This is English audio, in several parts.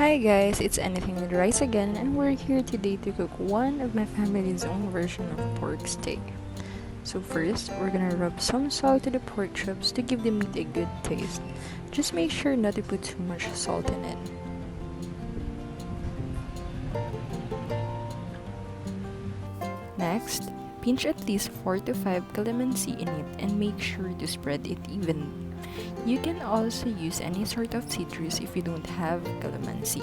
Hi guys, it's Anything with Rice again, and we're here today to cook one of my family's own version of pork steak. So first, we're gonna rub some salt to the pork chops to give the meat a good taste. Just make sure not to put too much salt in it. Next, pinch at least 4 to 5 calamansi in it and make sure to spread it evenly. You can also use any sort of citrus if you don't have calamansi.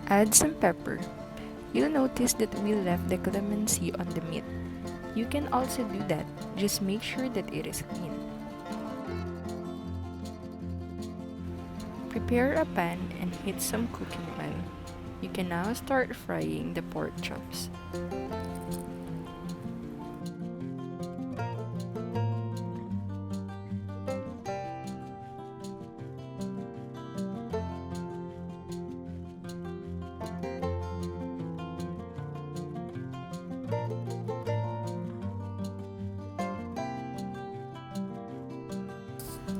Add some pepper. You'll notice that we left the calamansi on the meat. You can also do that, just make sure that it is clean. Prepare a pan and heat some cooking oil. You can now start frying the pork chops.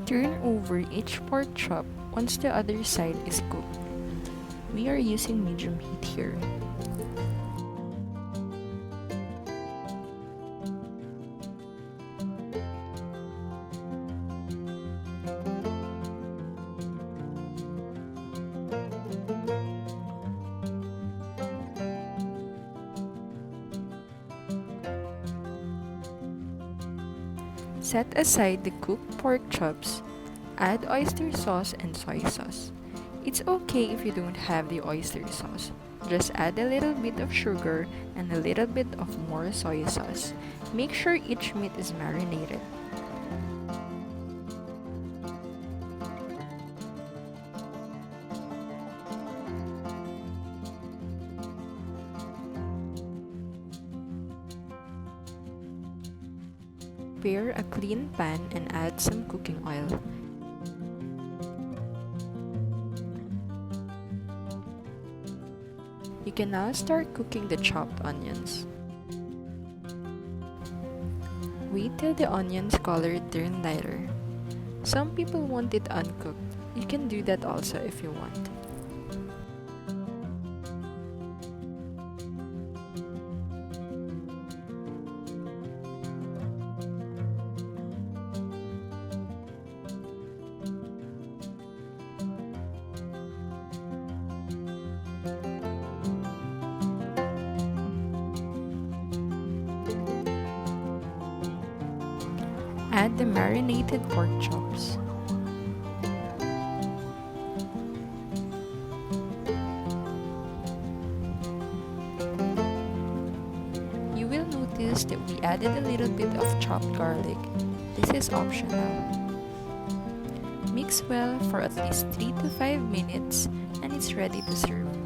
Turn over each pork chop once the other side is cooked. We are using medium heat here. Set aside the cooked pork chops. Add oyster sauce and soy sauce. It's okay if you don't have the oyster sauce. Just add a little bit of sugar and a little bit of more soy sauce. Make sure each meat is marinated. Prepare a clean pan and add some cooking oil. You can now start cooking the chopped onions. Wait till the onions color turn lighter. Some people want it uncooked. You can do that also if you want. Add the marinated pork chops. You will notice that we added a little bit of chopped garlic. This is optional. Mix well for at least 3 to 5 minutes and it's ready to serve.